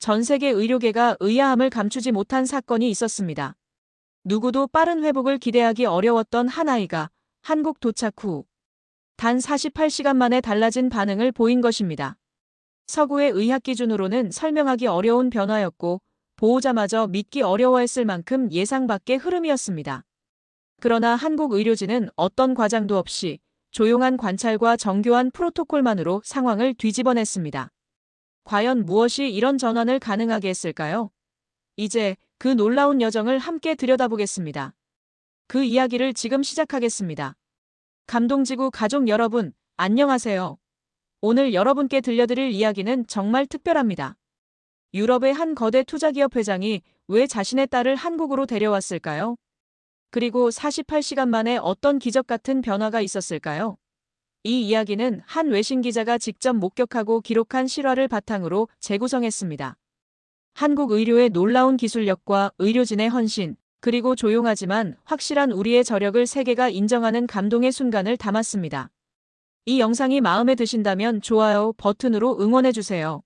전 세계 의료계가 의아함을 감추지 못한 사건이 있었습니다. 누구도 빠른 회복을 기대하기 어려웠던 한 아이가 한국 도착 후 단 48시간 만에 달라진 반응을 보인 것입니다. 서구의 의학 기준으로는 설명하기 어려운 변화였고 보호자마저 믿기 어려워했을 만큼 예상 밖의 흐름이었습니다. 그러나 한국 의료진은 어떤 과장도 없이 조용한 관찰과 정교한 프로토콜만으로 상황을 뒤집어냈습니다. 과연 무엇이 이런 전환을 가능하게 했을까요? 이제 그 놀라운 여정을 함께 들여다보겠습니다. 그 이야기를 지금 시작하겠습니다. 감동지구 가족 여러분, 안녕하세요. 오늘 여러분께 들려드릴 이야기는 정말 특별합니다. 유럽의 한 거대 투자기업 회장이 왜 자신의 딸을 한국으로 데려왔을까요? 그리고 48시간 만에 어떤 기적 같은 변화가 있었을까요? 이 이야기는 한 외신 기자가 직접 목격하고 기록한 실화를 바탕으로 재구성했습니다. 한국 의료의 놀라운 기술력과 의료진의 헌신, 그리고 조용하지만 확실한 우리의 저력을 세계가 인정하는 감동의 순간을 담았습니다. 이 영상이 마음에 드신다면 좋아요 버튼으로 응원해주세요.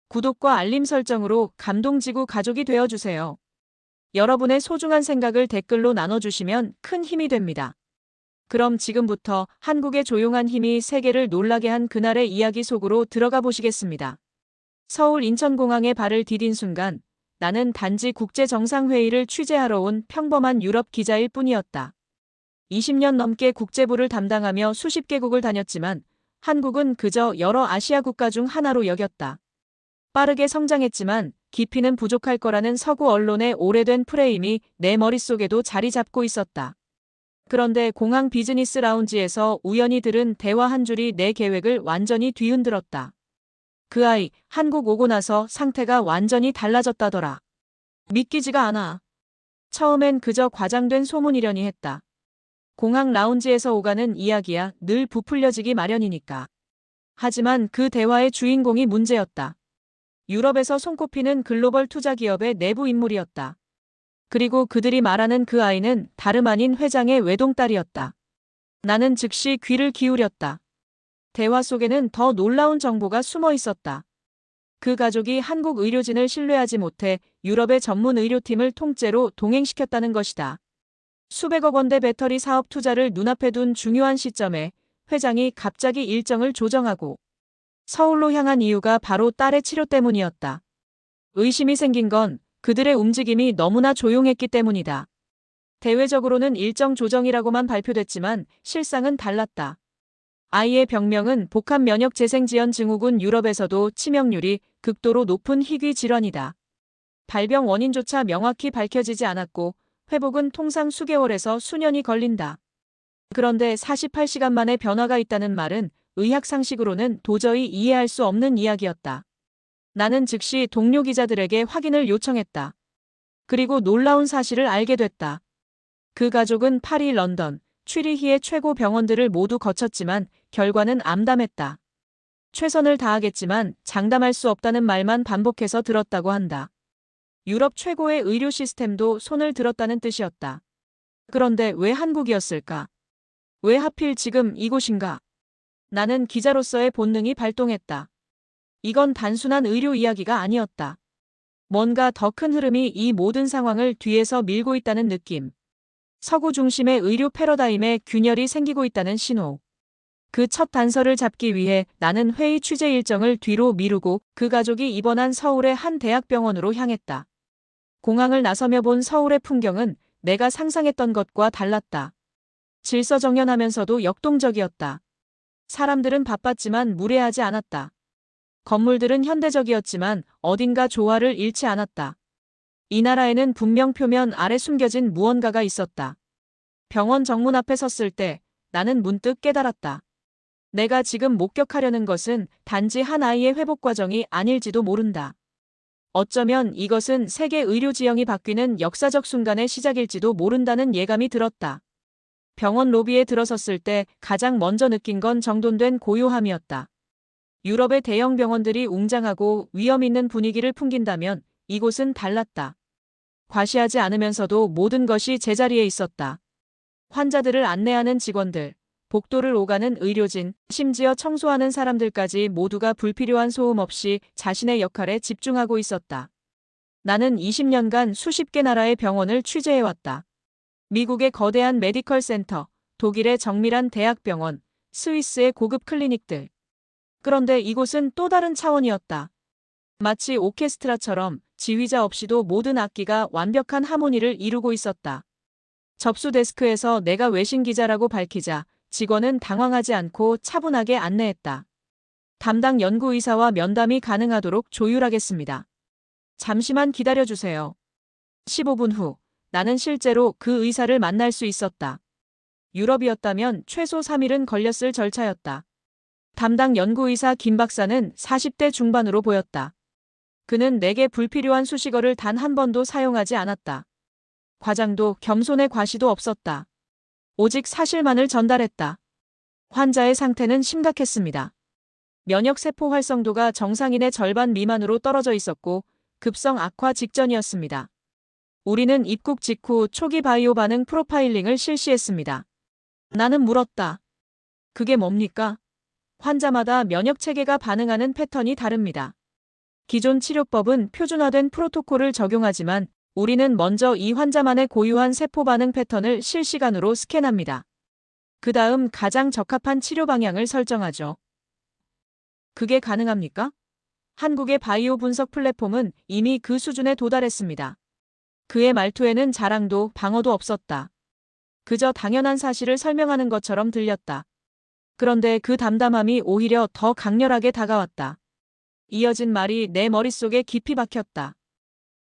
구독과 알림 설정으로 감동지구 가족이 되어주세요. 여러분의 소중한 생각을 댓글로 나눠주시면 큰 힘이 됩니다. 그럼 지금부터 한국의 조용한 힘이 세계를 놀라게 한 그날의 이야기 속으로 들어가 보시겠습니다. 서울 인천공항에 발을 디딘 순간 나는 단지 국제정상회의를 취재하러 온 평범한 유럽 기자일 뿐이었다. 20년 넘게 국제부를 담당하며 수십 개국을 다녔지만 한국은 그저 여러 아시아 국가 중 하나로 여겼다. 빠르게 성장했지만 깊이는 부족할 거라는 서구 언론의 오래된 프레임이 내 머릿속에도 자리 잡고 있었다. 그런데 공항 비즈니스 라운지에서 우연히 들은 대화 한 줄이 내 계획을 완전히 뒤흔들었다. 그 아이, 한국 오고 나서 상태가 완전히 달라졌다더라. 믿기지가 않아. 처음엔 그저 과장된 소문이려니 했다. 공항 라운지에서 오가는 이야기야 늘 부풀려지기 마련이니까. 하지만 그 대화의 주인공이 문제였다. 유럽에서 손꼽히는 글로벌 투자기업의 내부 인물이었다. 그리고 그들이 말하는 그 아이는 다름 아닌 회장의 외동딸이었다. 나는 즉시 귀를 기울였다. 대화 속에는 더 놀라운 정보가 숨어 있었다. 그 가족이 한국 의료진을 신뢰하지 못해 유럽의 전문 의료팀을 통째로 동행시켰다는 것이다. 수백억 원대 배터리 사업 투자를 눈앞에 둔 중요한 시점에 회장이 갑자기 일정을 조정하고 서울로 향한 이유가 바로 딸의 치료 때문이었다. 의심이 생긴 건 그들의 움직임이 너무나 조용했기 때문이다. 대외적으로는 일정 조정이라고만 발표됐지만 실상은 달랐다. 아이의 병명은 복합 면역 재생 지연 증후군, 유럽에서도 치명률이 극도로 높은 희귀 질환이다. 발병 원인조차 명확히 밝혀지지 않았고 회복은 통상 수개월에서 수년이 걸린다. 그런데 48시간 만에 변화가 있다는 말은 의학 상식으로는 도저히 이해할 수 없는 이야기였다. 나는 즉시 동료 기자들에게 확인을 요청했다. 그리고 놀라운 사실을 알게 됐다. 그 가족은 파리, 런던, 취리히의 최고 병원들을 모두 거쳤지만 결과는 암담했다. 최선을 다하겠지만 장담할 수 없다는 말만 반복해서 들었다고 한다. 유럽 최고의 의료 시스템도 손을 들었다는 뜻이었다. 그런데 왜 한국이었을까? 왜 하필 지금 이곳인가? 나는 기자로서의 본능이 발동했다. 이건 단순한 의료 이야기가 아니었다. 뭔가 더 큰 흐름이 이 모든 상황을 뒤에서 밀고 있다는 느낌. 서구 중심의 의료 패러다임에 균열이 생기고 있다는 신호. 그 첫 단서를 잡기 위해 나는 회의 취재 일정을 뒤로 미루고 그 가족이 입원한 서울의 한 대학병원으로 향했다. 공항을 나서며 본 서울의 풍경은 내가 상상했던 것과 달랐다. 질서정연하면서도 역동적이었다. 사람들은 바빴지만 무례하지 않았다. 건물들은 현대적이었지만 어딘가 조화를 잃지 않았다. 이 나라에는 분명 표면 아래 숨겨진 무언가가 있었다. 병원 정문 앞에 섰을 때 나는 문득 깨달았다. 내가 지금 목격하려는 것은 단지 한 아이의 회복 과정이 아닐지도 모른다. 어쩌면 이것은 세계 의료 지형이 바뀌는 역사적 순간의 시작일지도 모른다는 예감이 들었다. 병원 로비에 들어섰을 때 가장 먼저 느낀 건 정돈된 고요함이었다. 유럽의 대형 병원들이 웅장하고 위험 있는 분위기를 풍긴다면 이곳은 달랐다. 과시하지 않으면서도 모든 것이 제자리에 있었다. 환자들을 안내하는 직원들, 복도를 오가는 의료진, 심지어 청소하는 사람들까지 모두가 불필요한 소음 없이 자신의 역할에 집중하고 있었다. 나는 20년간 수십 개 나라의 병원을 취재해왔다. 미국의 거대한 메디컬 센터, 독일의 정밀한 대학병원, 스위스의 고급 클리닉들. 그런데 이곳은 또 다른 차원이었다. 마치 오케스트라처럼 지휘자 없이도 모든 악기가 완벽한 하모니를 이루고 있었다. 접수 데스크에서 내가 외신 기자라고 밝히자 직원은 당황하지 않고 차분하게 안내했다. 담당 연구의사와 면담이 가능하도록 조율하겠습니다. 잠시만 기다려주세요. 15분 후 나는 실제로 그 의사를 만날 수 있었다. 유럽이었다면 최소 3일은 걸렸을 절차였다. 담당 연구의사 김 박사는 40대 중반으로 보였다. 그는 내게 불필요한 수식어를 단 한 번도 사용하지 않았다. 과장도 겸손의 과시도 없었다. 오직 사실만을 전달했다. 환자의 상태는 심각했습니다. 면역세포 활성도가 정상인의 절반 미만으로 떨어져 있었고 급성 악화 직전이었습니다. 우리는 입국 직후 초기 바이오 반응 프로파일링을 실시했습니다. 나는 물었다. 그게 뭡니까? 환자마다 면역 체계가 반응하는 패턴이 다릅니다. 기존 치료법은 표준화된 프로토콜을 적용하지만 우리는 먼저 이 환자만의 고유한 세포 반응 패턴을 실시간으로 스캔합니다. 그 다음 가장 적합한 치료 방향을 설정하죠. 그게 가능합니까? 한국의 바이오 분석 플랫폼은 이미 그 수준에 도달했습니다. 그의 말투에는 자랑도 방어도 없었다. 그저 당연한 사실을 설명하는 것처럼 들렸다. 그런데 그 담담함이 오히려 더 강렬하게 다가왔다. 이어진 말이 내 머릿속에 깊이 박혔다.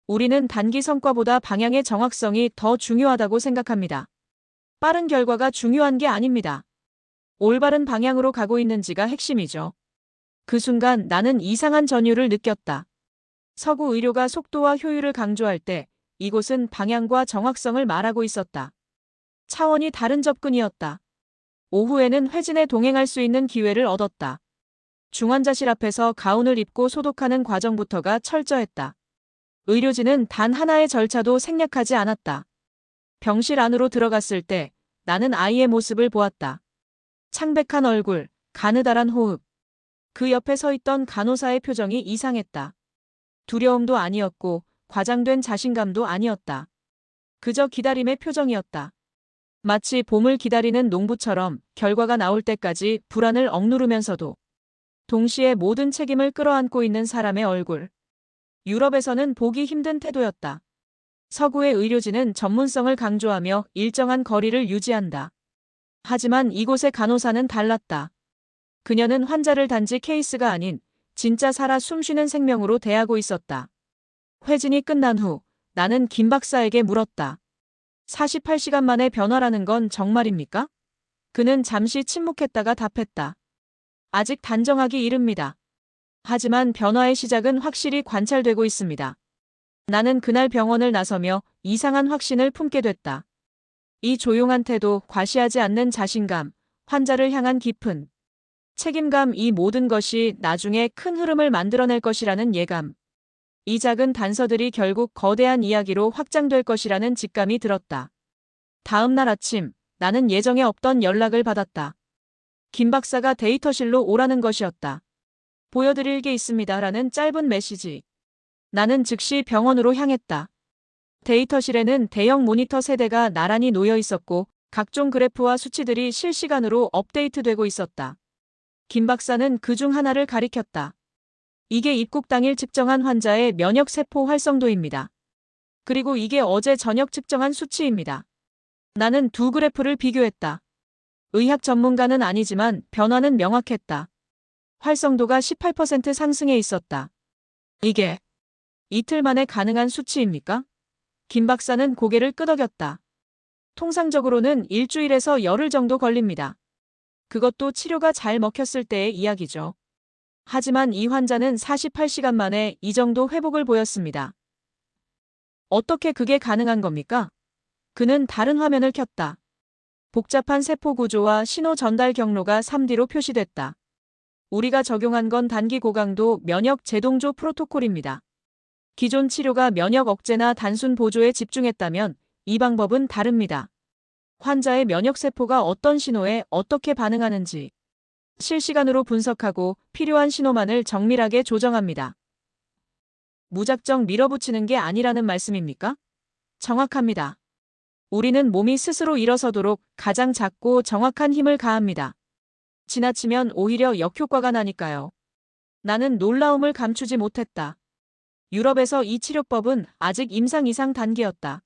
우리는 단기 성과보다 방향의 정확성이 더 중요하다고 생각합니다. 빠른 결과가 중요한 게 아닙니다. 올바른 방향으로 가고 있는지가 핵심이죠. 그 순간 나는 이상한 전율을 느꼈다. 서구 의료가 속도와 효율을 강조할 때 이곳은 방향과 정확성을 말하고 있었다. 차원이 다른 접근이었다. 오후에는 회진에 동행할 수 있는 기회를 얻었다. 중환자실 앞에서 가운을 입고 소독하는 과정부터가 철저했다. 의료진은 단 하나의 절차도 생략하지 않았다. 병실 안으로 들어갔을 때 나는 아이의 모습을 보았다. 창백한 얼굴, 가느다란 호흡. 그 옆에 서 있던 간호사의 표정이 이상했다. 두려움도 아니었고 과장된 자신감도 아니었다. 그저 기다림의 표정이었다. 마치 봄을 기다리는 농부처럼 결과가 나올 때까지 불안을 억누르면서도 동시에 모든 책임을 끌어안고 있는 사람의 얼굴. 유럽에서는 보기 힘든 태도였다. 서구의 의료진은 전문성을 강조하며 일정한 거리를 유지한다. 하지만 이곳의 간호사는 달랐다. 그녀는 환자를 단지 케이스가 아닌 진짜 살아 숨쉬는 생명으로 대하고 있었다. 회진이 끝난 후 나는 김 박사에게 물었다. 48시간 만에 변화라는 건 정말입니까? 그는 잠시 침묵했다가 답했다. 아직 단정하기 이릅니다. 하지만 변화의 시작은 확실히 관찰되고 있습니다. 나는 그날 병원을 나서며 이상한 확신을 품게 됐다. 이 조용한 태도, 과시하지 않는 자신감, 환자를 향한 깊은 책임감, 이 모든 것이 나중에 큰 흐름을 만들어낼 것이라는 예감. 이 작은 단서들이 결국 거대한 이야기로 확장될 것이라는 직감이 들었다. 다음 날 아침, 나는 예정에 없던 연락을 받았다. 김 박사가 데이터실로 오라는 것이었다. 보여드릴 게 있습니다라는 짧은 메시지. 나는 즉시 병원으로 향했다. 데이터실에는 대형 모니터 세대가 나란히 놓여 있었고 각종 그래프와 수치들이 실시간으로 업데이트되고 있었다. 김 박사는 그중 하나를 가리켰다. 이게 입국 당일 측정한 환자의 면역세포 활성도입니다. 그리고 이게 어제 저녁 측정한 수치입니다. 나는 두 그래프를 비교했다. 의학 전문가는 아니지만 변화는 명확했다. 활성도가 18% 상승해 있었다. 이게 이틀 만에 가능한 수치입니까? 김 박사는 고개를 끄덕였다. 통상적으로는 일주일에서 열흘 정도 걸립니다. 그것도 치료가 잘 먹혔을 때의 이야기죠. 하지만 이 환자는 48시간 만에 이 정도 회복을 보였습니다. 어떻게 그게 가능한 겁니까? 그는 다른 화면을 켰다. 복잡한 세포 구조와 신호 전달 경로가 3D로 표시됐다. 우리가 적용한 건 단기 고강도 면역 재동조 프로토콜입니다. 기존 치료가 면역 억제나 단순 보조에 집중했다면 이 방법은 다릅니다. 환자의 면역세포가 어떤 신호에 어떻게 반응하는지 실시간으로 분석하고 필요한 신호만을 정밀하게 조정합니다. 무작정 밀어붙이는 게 아니라는 말씀입니까? 정확합니다. 우리는 몸이 스스로 일어서도록 가장 작고 정확한 힘을 가합니다. 지나치면 오히려 역효과가 나니까요. 나는 놀라움을 감추지 못했다. 유럽에서 이 치료법은 아직 임상 이상 단계였다.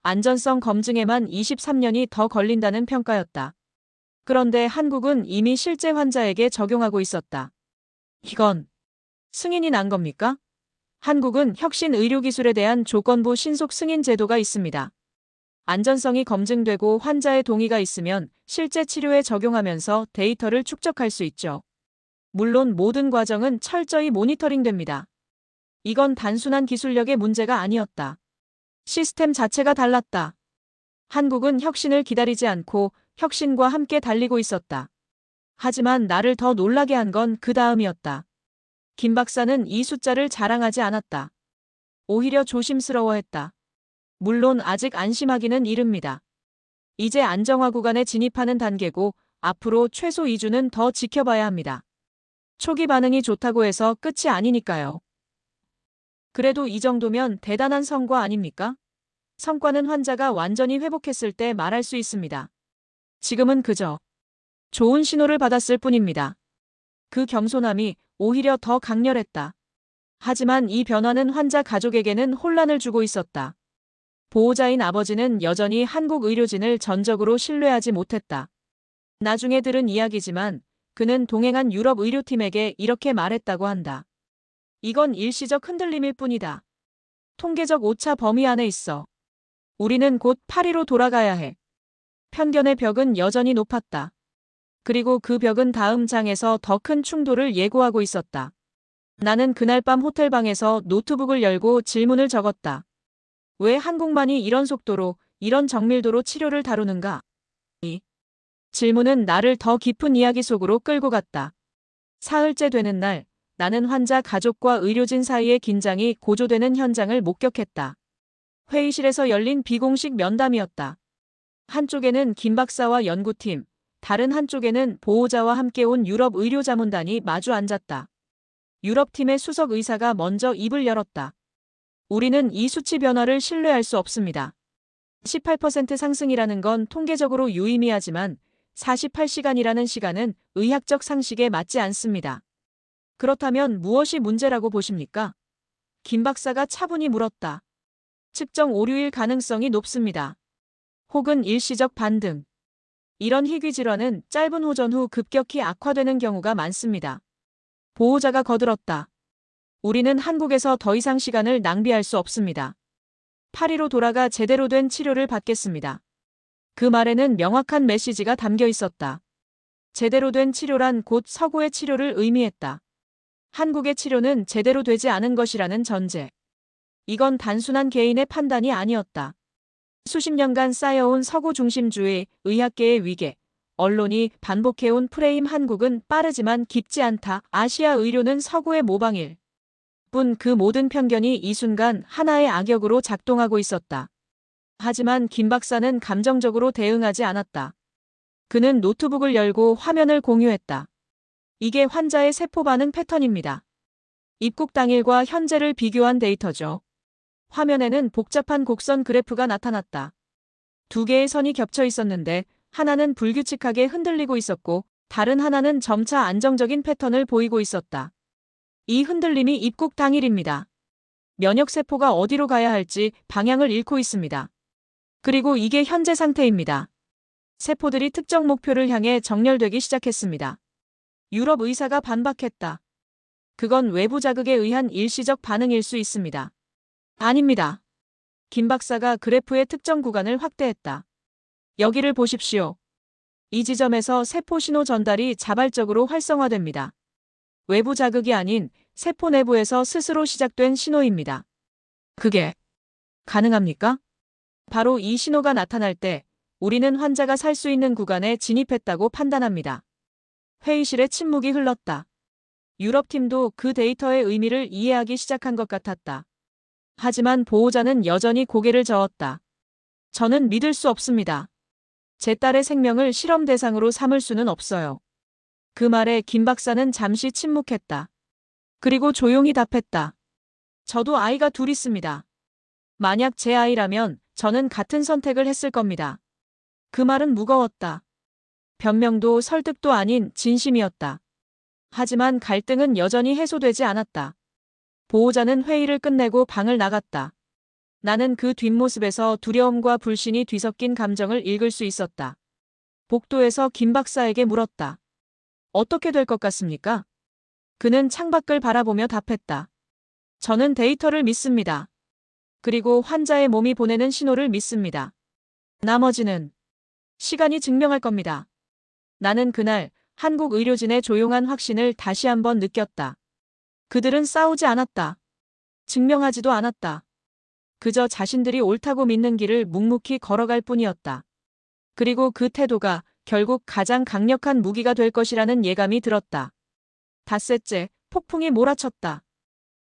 안전성 검증에만 23년이 더 걸린다는 평가였다. 그런데 한국은 이미 실제 환자에게 적용하고 있었다. 이건 승인이 난 겁니까? 한국은 혁신 의료기술에 대한 조건부 신속 승인 제도가 있습니다. 안전성이 검증되고 환자의 동의가 있으면 실제 치료에 적용하면서 데이터를 축적할 수 있죠. 물론 모든 과정은 철저히 모니터링됩니다. 이건 단순한 기술력의 문제가 아니었다. 시스템 자체가 달랐다. 한국은 혁신을 기다리지 않고 혁신과 함께 달리고 있었다. 하지만 나를 더 놀라게 한 건 그 다음이었다. 김 박사는 이 숫자를 자랑하지 않았다. 오히려 조심스러워했다. 물론 아직 안심하기는 이릅니다. 이제 안정화 구간에 진입하는 단계고 앞으로 최소 2주는 더 지켜봐야 합니다. 초기 반응이 좋다고 해서 끝이 아니니까요. 그래도 이 정도면 대단한 성과 아닙니까? 성과는 환자가 완전히 회복했을 때 말할 수 있습니다. 지금은 그저 좋은 신호를 받았을 뿐입니다. 그 겸손함이 오히려 더 강렬했다. 하지만 이 변화는 환자 가족에게는 혼란을 주고 있었다. 보호자인 아버지는 여전히 한국 의료진을 전적으로 신뢰하지 못했다. 나중에 들은 이야기지만 그는 동행한 유럽 의료팀에게 이렇게 말했다고 한다. 이건 일시적 흔들림일 뿐이다. 통계적 오차 범위 안에 있어. 우리는 곧 파리로 돌아가야 해. 편견의 벽은 여전히 높았다. 그리고 그 벽은 다음 장에서 더 큰 충돌을 예고하고 있었다. 나는 그날 밤 호텔방에서 노트북을 열고 질문을 적었다. 왜 한국만이 이런 속도로, 이런 정밀도로 치료를 다루는가? 이 질문은 나를 더 깊은 이야기 속으로 끌고 갔다. 사흘째 되는 날, 나는 환자 가족과 의료진 사이의 긴장이 고조되는 현장을 목격했다. 회의실에서 열린 비공식 면담이었다. 한쪽에는 김 박사와 연구팀, 다른 한쪽에는 보호자와 함께 온 유럽 의료자문단이 마주 앉았다. 유럽팀의 수석 의사가 먼저 입을 열었다. 우리는 이 수치 변화를 신뢰할 수 없습니다. 18% 상승이라는 건 통계적으로 유의미하지만 48시간이라는 시간은 의학적 상식에 맞지 않습니다. 그렇다면 무엇이 문제라고 보십니까? 김 박사가 차분히 물었다. 측정 오류일 가능성이 높습니다. 혹은 일시적 반등. 이런 희귀 질환은 짧은 호전 후 급격히 악화되는 경우가 많습니다. 보호자가 거들었다. 우리는 한국에서 더 이상 시간을 낭비할 수 없습니다. 파리로 돌아가 제대로 된 치료를 받겠습니다. 그 말에는 명확한 메시지가 담겨 있었다. 제대로 된 치료란 곧 서구의 치료를 의미했다. 한국의 치료는 제대로 되지 않은 것이라는 전제. 이건 단순한 개인의 판단이 아니었다. 수십 년간 쌓여온 서구 중심주의, 의학계의 위계, 언론이 반복해온 프레임. 한국은 빠르지만 깊지 않다. 아시아 의료는 서구의 모방일 뿐. 그 모든 편견이 이 순간 하나의 악역으로 작동하고 있었다. 하지만 김 박사는 감정적으로 대응하지 않았다. 그는 노트북을 열고 화면을 공유했다. 이게 환자의 세포 반응 패턴입니다. 입국 당일과 현재를 비교한 데이터죠. 화면에는 복잡한 곡선 그래프가 나타났다. 두 개의 선이 겹쳐 있었는데 하나는 불규칙하게 흔들리고 있었고 다른 하나는 점차 안정적인 패턴을 보이고 있었다. 이 흔들림이 입국 당일입니다. 면역세포가 어디로 가야 할지 방향을 잃고 있습니다. 그리고 이게 현재 상태입니다. 세포들이 특정 목표를 향해 정렬되기 시작했습니다. 유럽 의사가 반박했다. 그건 외부 자극에 의한 일시적 반응일 수 있습니다. 아닙니다. 김 박사가 그래프의 특정 구간을 확대했다. 여기를 보십시오. 이 지점에서 세포 신호 전달이 자발적으로 활성화됩니다. 외부 자극이 아닌 세포 내부에서 스스로 시작된 신호입니다. 그게 가능합니까? 바로 이 신호가 나타날 때 우리는 환자가 살 수 있는 구간에 진입했다고 판단합니다. 회의실에 침묵이 흘렀다. 유럽팀도 그 데이터의 의미를 이해하기 시작한 것 같았다. 하지만 보호자는 여전히 고개를 저었다. 저는 믿을 수 없습니다. 제 딸의 생명을 실험 대상으로 삼을 수는 없어요. 그 말에 김 박사는 잠시 침묵했다. 그리고 조용히 답했다. 저도 아이가 둘 있습니다. 만약 제 아이라면 저는 같은 선택을 했을 겁니다. 그 말은 무거웠다. 변명도 설득도 아닌 진심이었다. 하지만 갈등은 여전히 해소되지 않았다. 보호자는 회의를 끝내고 방을 나갔다. 나는 그 뒷모습에서 두려움과 불신이 뒤섞인 감정을 읽을 수 있었다. 복도에서 김 박사에게 물었다. 어떻게 될 것 같습니까? 그는 창밖을 바라보며 답했다. 저는 데이터를 믿습니다. 그리고 환자의 몸이 보내는 신호를 믿습니다. 나머지는 시간이 증명할 겁니다. 나는 그날 한국 의료진의 조용한 확신을 다시 한번 느꼈다. 그들은 싸우지 않았다. 증명하지도 않았다. 그저 자신들이 옳다고 믿는 길을 묵묵히 걸어갈 뿐이었다. 그리고 그 태도가 결국 가장 강력한 무기가 될 것이라는 예감이 들었다. 닷새째, 폭풍이 몰아쳤다.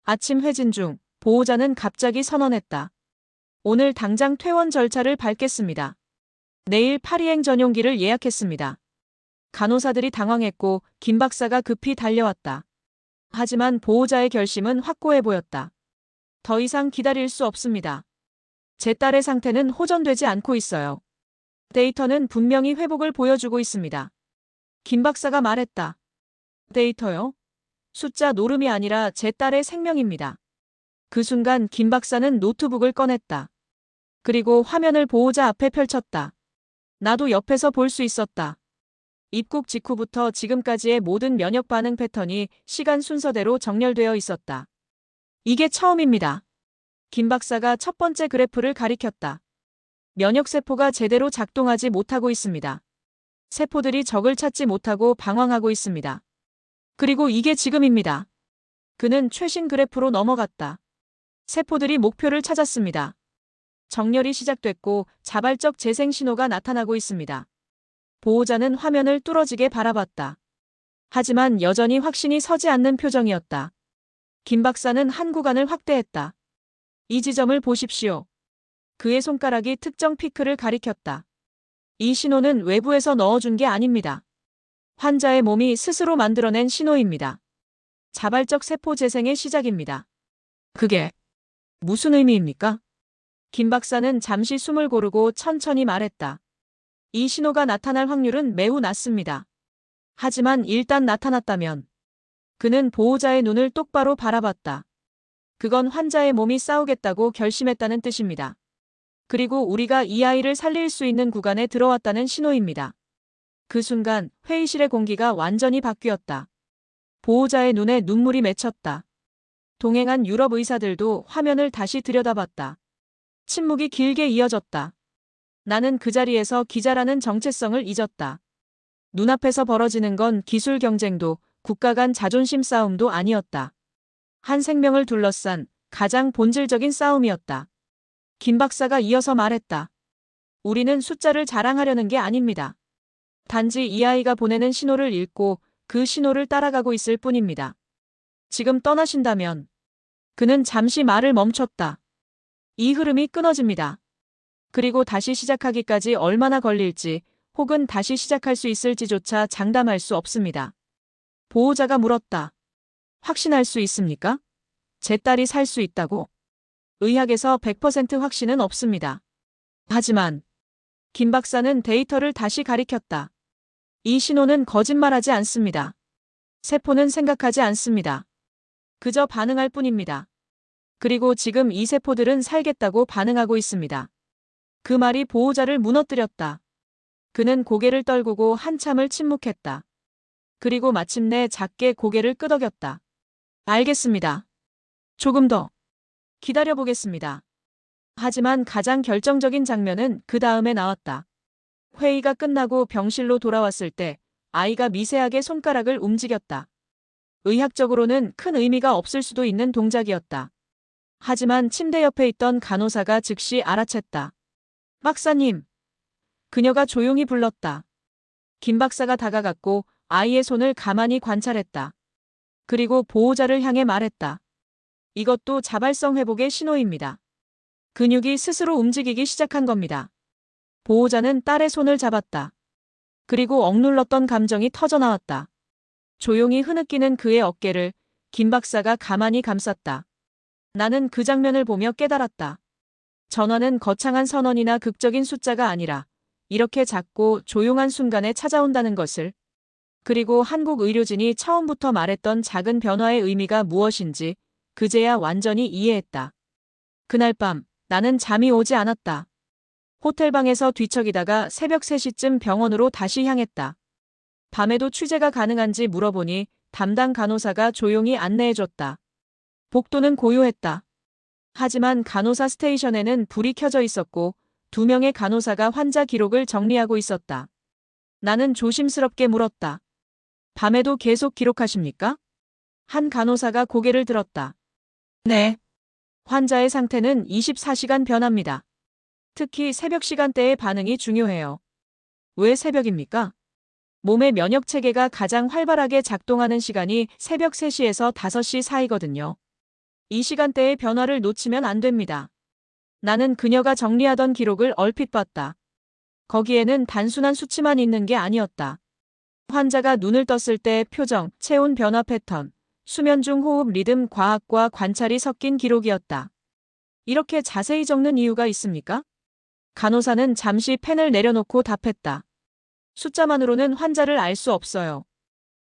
아침 회진 중 보호자는 갑자기 선언했다. 오늘 당장 퇴원 절차를 밟겠습니다. 내일 파리행 전용기를 예약했습니다. 간호사들이 당황했고 김 박사가 급히 달려왔다. 하지만 보호자의 결심은 확고해 보였다. 더 이상 기다릴 수 없습니다. 제 딸의 상태는 호전되지 않고 있어요. 데이터는 분명히 회복을 보여주고 있습니다. 김 박사가 말했다. 데이터요? 숫자 노름이 아니라 제 딸의 생명입니다. 그 순간 김 박사는 노트북을 꺼냈다. 그리고 화면을 보호자 앞에 펼쳤다. 나도 옆에서 볼 수 있었다. 입국 직후부터 지금까지의 모든 면역 반응 패턴이 시간 순서대로 정렬되어 있었다. 이게 처음입니다. 김 박사가 첫 번째 그래프를 가리켰다. 면역세포가 제대로 작동하지 못하고 있습니다. 세포들이 적을 찾지 못하고 방황하고 있습니다. 그리고 이게 지금입니다. 그는 최신 그래프로 넘어갔다. 세포들이 목표를 찾았습니다. 정렬이 시작됐고 자발적 재생 신호가 나타나고 있습니다. 보호자는 화면을 뚫어지게 바라봤다. 하지만 여전히 확신이 서지 않는 표정이었다. 김 박사는 한 구간을 확대했다. 이 지점을 보십시오. 그의 손가락이 특정 피크를 가리켰다. 이 신호는 외부에서 넣어준 게 아닙니다. 환자의 몸이 스스로 만들어낸 신호입니다. 자발적 세포 재생의 시작입니다. 그게 무슨 의미입니까? 김 박사는 잠시 숨을 고르고 천천히 말했다. 이 신호가 나타날 확률은 매우 낮습니다. 하지만 일단 나타났다면 그는 보호자의 눈을 똑바로 바라봤다. 그건 환자의 몸이 싸우겠다고 결심했다는 뜻입니다. 그리고 우리가 이 아이를 살릴 수 있는 구간에 들어왔다는 신호입니다. 그 순간 회의실의 공기가 완전히 바뀌었다. 보호자의 눈에 눈물이 맺혔다. 동행한 유럽 의사들도 화면을 다시 들여다봤다. 침묵이 길게 이어졌다. 나는 그 자리에서 기자라는 정체성을 잊었다. 눈앞에서 벌어지는 건 기술 경쟁도 국가 간 자존심 싸움도 아니었다. 한 생명을 둘러싼 가장 본질적인 싸움이었다. 김 박사가 이어서 말했다. 우리는 숫자를 자랑하려는 게 아닙니다. 단지 이 아이가 보내는 신호를 읽고 그 신호를 따라가고 있을 뿐입니다. 지금 떠나신다면 그는 잠시 말을 멈췄다. 이 흐름이 끊어집니다. 그리고 다시 시작하기까지 얼마나 걸릴지 혹은 다시 시작할 수 있을지조차 장담할 수 없습니다. 보호자가 물었다. 확신할 수 있습니까? 제 딸이 살 수 있다고? 의학에서 100% 확신은 없습니다. 하지만 김 박사는 데이터를 다시 가리켰다. 이 신호는 거짓말하지 않습니다. 세포는 생각하지 않습니다. 그저 반응할 뿐입니다. 그리고 지금 이 세포들은 살겠다고 반응하고 있습니다. 그 말이 보호자를 무너뜨렸다. 그는 고개를 떨구고 한참을 침묵했다. 그리고 마침내 작게 고개를 끄덕였다. 알겠습니다. 조금 더 기다려보겠습니다. 하지만 가장 결정적인 장면은 그 다음에 나왔다. 회의가 끝나고 병실로 돌아왔을 때 아이가 미세하게 손가락을 움직였다. 의학적으로는 큰 의미가 없을 수도 있는 동작이었다. 하지만 침대 옆에 있던 간호사가 즉시 알아챘다. 박사님. 그녀가 조용히 불렀다. 김 박사가 다가갔고 아이의 손을 가만히 관찰했다. 그리고 보호자를 향해 말했다. 이것도 자발성 회복의 신호입니다. 근육이 스스로 움직이기 시작한 겁니다. 보호자는 딸의 손을 잡았다. 그리고 억눌렀던 감정이 터져나왔다. 조용히 흐느끼는 그의 어깨를 김 박사가 가만히 감쌌다. 나는 그 장면을 보며 깨달았다. 전화는 거창한 선언이나 극적인 숫자가 아니라 이렇게 작고 조용한 순간에 찾아온다는 것을, 그리고 한국 의료진이 처음부터 말했던 작은 변화의 의미가 무엇인지 그제야 완전히 이해했다. 그날 밤 나는 잠이 오지 않았다. 호텔방에서 뒤척이다가 새벽 3시쯤 병원으로 다시 향했다. 밤에도 취재가 가능한지 물어보니 담당 간호사가 조용히 안내해줬다. 복도는 고요했다. 하지만 간호사 스테이션에는 불이 켜져 있었고 2명의 간호사가 환자 기록을 정리하고 있었다. 나는 조심스럽게 물었다. 밤에도 계속 기록하십니까? 한 간호사가 고개를 들었다. 네. 환자의 상태는 24시간 변합니다. 특히 새벽 시간대의 반응이 중요해요. 왜 새벽입니까? 몸의 면역 체계가 가장 활발하게 작동하는 시간이 새벽 3시에서 5시 사이거든요. 이 시간대의 변화를 놓치면 안 됩니다. 나는 그녀가 정리하던 기록을 얼핏 봤다. 거기에는 단순한 수치만 있는 게 아니었다. 환자가 눈을 떴을 때 표정, 체온 변화 패턴, 수면 중 호흡 리듬, 과학과 관찰이 섞인 기록이었다. 이렇게 자세히 적는 이유가 있습니까? 간호사는 잠시 펜을 내려놓고 답했다. 숫자만으로는 환자를 알 수 없어요.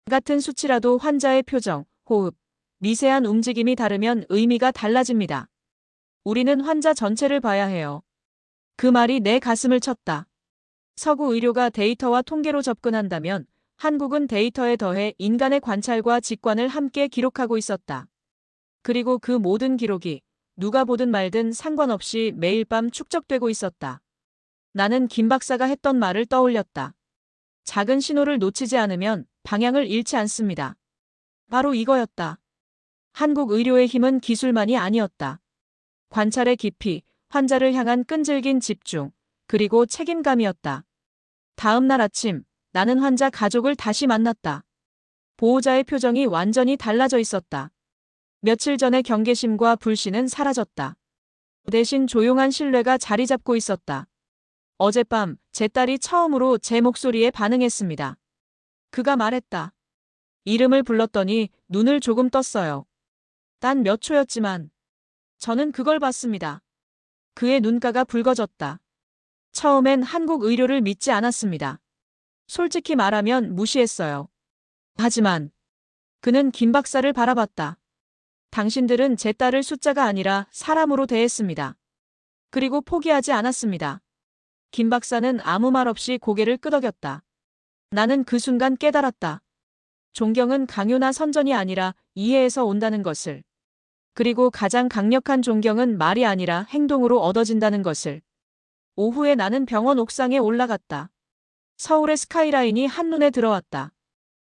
같은 수치라도 환자의 표정, 호흡, 미세한 움직임이 다르면 의미가 달라집니다. 우리는 환자 전체를 봐야 해요. 그 말이 내 가슴을 쳤다. 서구 의료가 데이터와 통계로 접근한다면 한국은 데이터에 더해 인간의 관찰과 직관을 함께 기록하고 있었다. 그리고 그 모든 기록이 누가 보든 말든 상관없이 매일 밤 축적되고 있었다. 나는 김 박사가 했던 말을 떠올렸다. 작은 신호를 놓치지 않으면 방향을 잃지 않습니다. 바로 이거였다. 한국 의료의 힘은 기술만이 아니었다. 관찰의 깊이, 환자를 향한 끈질긴 집중, 그리고 책임감이었다. 다음 날 아침, 나는 환자 가족을 다시 만났다. 보호자의 표정이 완전히 달라져 있었다. 며칠 전의 경계심과 불신은 사라졌다. 대신 조용한 신뢰가 자리 잡고 있었다. 어젯밤 제 딸이 처음으로 제 목소리에 반응했습니다. 그가 말했다. 이름을 불렀더니 눈을 조금 떴어요. 단 몇 초였지만 저는 그걸 봤습니다. 그의 눈가가 붉어졌다. 처음엔 한국 의료를 믿지 않았습니다. 솔직히 말하면 무시했어요. 하지만 그는 김 박사를 바라봤다. 당신들은 제 딸을 숫자가 아니라 사람으로 대했습니다. 그리고 포기하지 않았습니다. 김 박사는 아무 말 없이 고개를 끄덕였다. 나는 그 순간 깨달았다. 존경은 강요나 선전이 아니라 이해에서 온다는 것을. 그리고 가장 강력한 존경은 말이 아니라 행동으로 얻어진다는 것을. 오후에 나는 병원 옥상에 올라갔다. 서울의 스카이라인이 한눈에 들어왔다.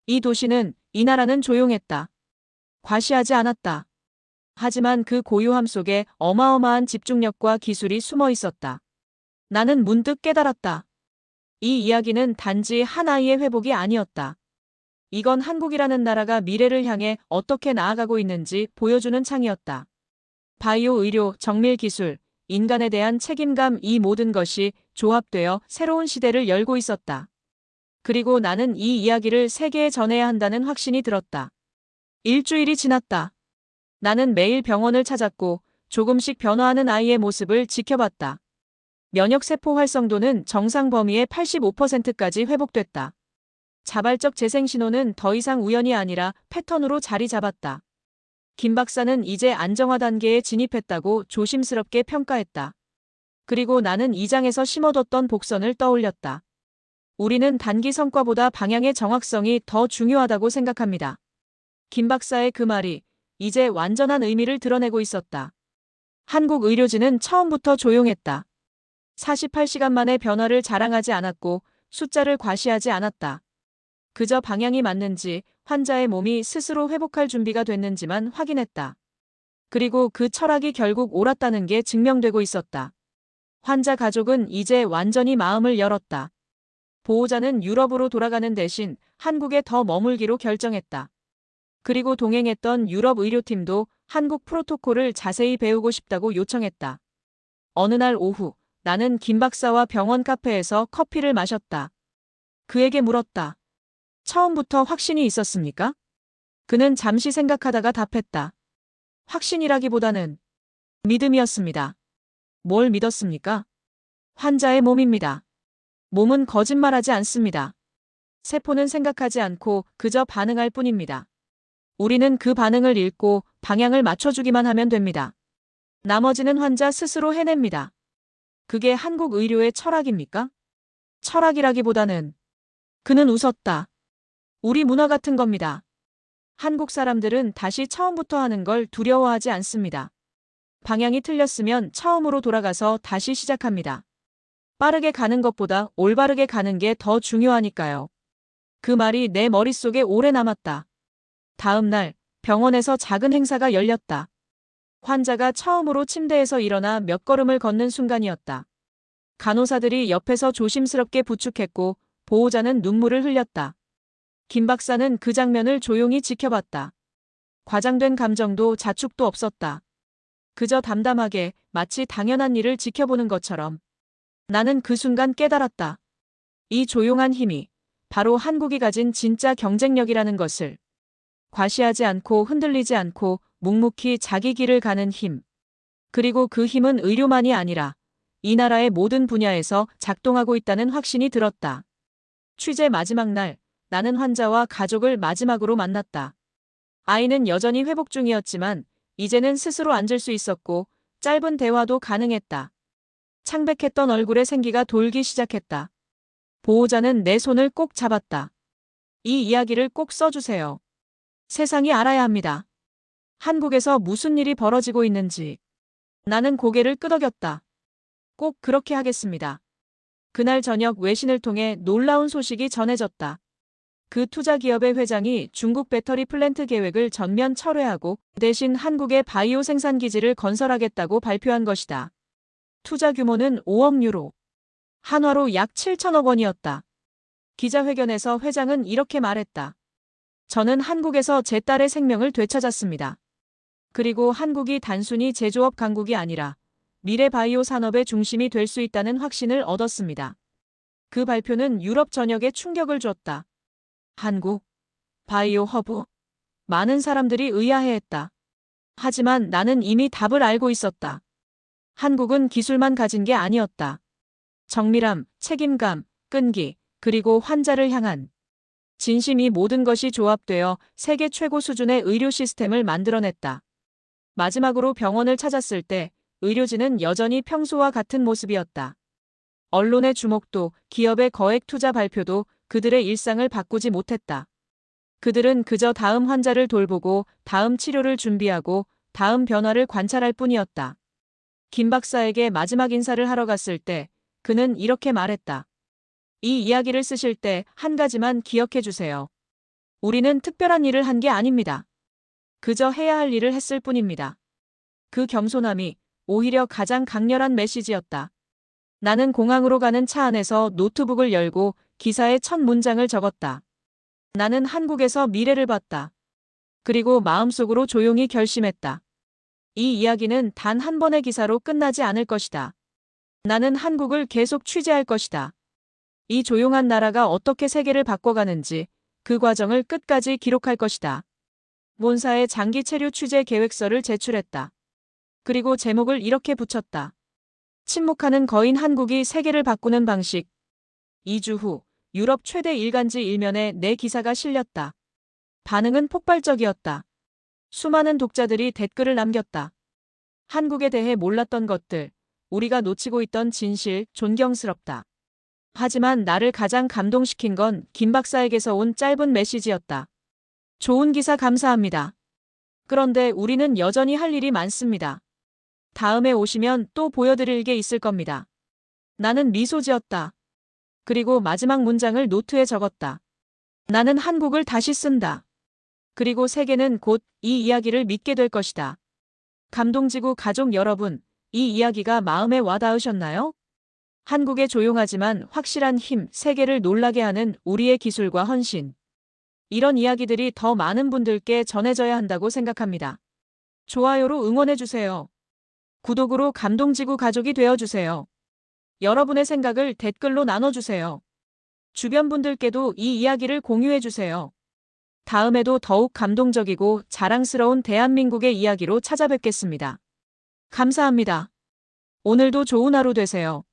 이 도시는, 이 나라는 조용했다. 과시하지 않았다. 하지만 그 고요함 속에 어마어마한 집중력과 기술이 숨어 있었다. 나는 문득 깨달았다. 이 이야기는 단지 한 아이의 회복이 아니었다. 이건 한국이라는 나라가 미래를 향해 어떻게 나아가고 있는지 보여주는 창이었다. 바이오 의료, 정밀 기술, 인간에 대한 책임감, 이 모든 것이 조합되어 새로운 시대를 열고 있었다. 그리고 나는 이 이야기를 세계에 전해야 한다는 확신이 들었다. 일주일이 지났다. 나는 매일 병원을 찾았고 조금씩 변화하는 아이의 모습을 지켜봤다. 면역세포 활성도는 정상 범위의 85%까지 회복됐다. 자발적 재생 신호는 더 이상 우연이 아니라 패턴으로 자리 잡았다. 김 박사는 이제 안정화 단계에 진입했다고 조심스럽게 평가했다. 그리고 나는 이 장에서 심어뒀던 복선을 떠올렸다. 우리는 단기 성과보다 방향의 정확성이 더 중요하다고 생각합니다. 김 박사의 그 말이 이제 완전한 의미를 드러내고 있었다. 한국 의료진은 처음부터 조용했다. 48시간 만에 변화를 자랑하지 않았고 숫자를 과시하지 않았다. 그저 방향이 맞는지, 환자의 몸이 스스로 회복할 준비가 됐는지만 확인했다. 그리고 그 철학이 결국 옳았다는 게 증명되고 있었다. 환자 가족은 이제 완전히 마음을 열었다. 보호자는 유럽으로 돌아가는 대신 한국에 더 머물기로 결정했다. 그리고 동행했던 유럽 의료팀도 한국 프로토콜을 자세히 배우고 싶다고 요청했다. 어느 날 오후, 나는 김 박사와 병원 카페에서 커피를 마셨다. 그에게 물었다. 처음부터 확신이 있었습니까? 그는 잠시 생각하다가 답했다. 확신이라기보다는 믿음이었습니다. 뭘 믿었습니까? 환자의 몸입니다. 몸은 거짓말하지 않습니다. 세포는 생각하지 않고 그저 반응할 뿐입니다. 우리는 그 반응을 읽고 방향을 맞춰주기만 하면 됩니다. 나머지는 환자 스스로 해냅니다. 그게 한국 의료의 철학입니까? 철학이라기보다는 그는 웃었다. 우리 문화 같은 겁니다. 한국 사람들은 다시 처음부터 하는 걸 두려워하지 않습니다. 방향이 틀렸으면 처음으로 돌아가서 다시 시작합니다. 빠르게 가는 것보다 올바르게 가는 게 더 중요하니까요. 그 말이 내 머릿속에 오래 남았다. 다음 날 병원에서 작은 행사가 열렸다. 환자가 처음으로 침대에서 일어나 몇 걸음을 걷는 순간이었다. 간호사들이 옆에서 조심스럽게 부축했고 보호자는 눈물을 흘렸다. 김 박사는 그 장면을 조용히 지켜봤다. 과장된 감정도 자축도 없었다. 그저 담담하게 마치 당연한 일을 지켜보는 것처럼. 나는 그 순간 깨달았다. 이 조용한 힘이 바로 한국이 가진 진짜 경쟁력이라는 것을. 과시하지 않고 흔들리지 않고 묵묵히 자기 길을 가는 힘. 그리고 그 힘은 의료만이 아니라 이 나라의 모든 분야에서 작동하고 있다는 확신이 들었다. 취재 마지막 날, 나는 환자와 가족을 마지막으로 만났다. 아이는 여전히 회복 중이었지만 이제는 스스로 앉을 수 있었고 짧은 대화도 가능했다. 창백했던 얼굴에 생기가 돌기 시작했다. 보호자는 내 손을 꼭 잡았다. 이 이야기를 꼭 써주세요. 세상이 알아야 합니다. 한국에서 무슨 일이 벌어지고 있는지. 나는 고개를 끄덕였다. 꼭 그렇게 하겠습니다. 그날 저녁 외신을 통해 놀라운 소식이 전해졌다. 그 투자기업의 회장이 중국 배터리 플랜트 계획을 전면 철회하고 대신 한국의 바이오 생산 기지를 건설하겠다고 발표한 것이다. 투자 규모는 5억 유로. 한화로 약 7천억 원이었다. 기자회견에서 회장은 이렇게 말했다. 저는 한국에서 제 딸의 생명을 되찾았습니다. 그리고 한국이 단순히 제조업 강국이 아니라 미래 바이오 산업의 중심이 될 수 있다는 확신을 얻었습니다. 그 발표는 유럽 전역에 충격을 줬다. 한국, 바이오 허브. 많은 사람들이 의아해했다. 하지만 나는 이미 답을 알고 있었다. 한국은 기술만 가진 게 아니었다. 정밀함, 책임감, 끈기, 그리고 환자를 향한 진심이 모든 것이 조합되어 세계 최고 수준의 의료 시스템을 만들어냈다. 마지막으로 병원을 찾았을 때 의료진은 여전히 평소와 같은 모습이었다. 언론의 주목도 기업의 거액 투자 발표도 그들의 일상을 바꾸지 못했다. 그들은 그저 다음 환자를 돌보고 다음 치료를 준비하고 다음 변화를 관찰할 뿐이었다. 김 박사에게 마지막 인사를 하러 갔을 때 그는 이렇게 말했다. 이 이야기를 쓰실 때 한 가지만 기억해 주세요. 우리는 특별한 일을 한 게 아닙니다. 그저 해야 할 일을 했을 뿐입니다. 그 겸손함이 오히려 가장 강렬한 메시지였다. 나는 공항으로 가는 차 안에서 노트북을 열고 기사의 첫 문장을 적었다. 나는 한국에서 미래를 봤다. 그리고 마음속으로 조용히 결심했다. 이 이야기는 단 한 번의 기사로 끝나지 않을 것이다. 나는 한국을 계속 취재할 것이다. 이 조용한 나라가 어떻게 세계를 바꿔가는지 그 과정을 끝까지 기록할 것이다. 본사에 장기 체류 취재 계획서를 제출했다. 그리고 제목을 이렇게 붙였다. 침묵하는 거인 한국이 세계를 바꾸는 방식. 2주 후 유럽 최대 일간지 일면에 내 기사가 실렸다. 반응은 폭발적이었다. 수많은 독자들이 댓글을 남겼다. 한국에 대해 몰랐던 것들, 우리가 놓치고 있던 진실, 존경스럽다. 하지만 나를 가장 감동시킨 건 김 박사에게서 온 짧은 메시지였다. 좋은 기사 감사합니다. 그런데 우리는 여전히 할 일이 많습니다. 다음에 오시면 또 보여드릴 게 있을 겁니다. 나는 미소 지었다. 그리고 마지막 문장을 노트에 적었다. 나는 한국을 다시 쓴다. 그리고 세계는 곧 이 이야기를 믿게 될 것이다. 감동지구 가족 여러분, 이 이야기가 마음에 와닿으셨나요? 한국의 조용하지만 확실한 힘, 세계를 놀라게 하는 우리의 기술과 헌신. 이런 이야기들이 더 많은 분들께 전해져야 한다고 생각합니다. 좋아요로 응원해주세요. 구독으로 감동지구 가족이 되어주세요. 여러분의 생각을 댓글로 나눠주세요. 주변 분들께도 이 이야기를 공유해주세요. 다음에도 더욱 감동적이고 자랑스러운 대한민국의 이야기로 찾아뵙겠습니다. 감사합니다. 오늘도 좋은 하루 되세요.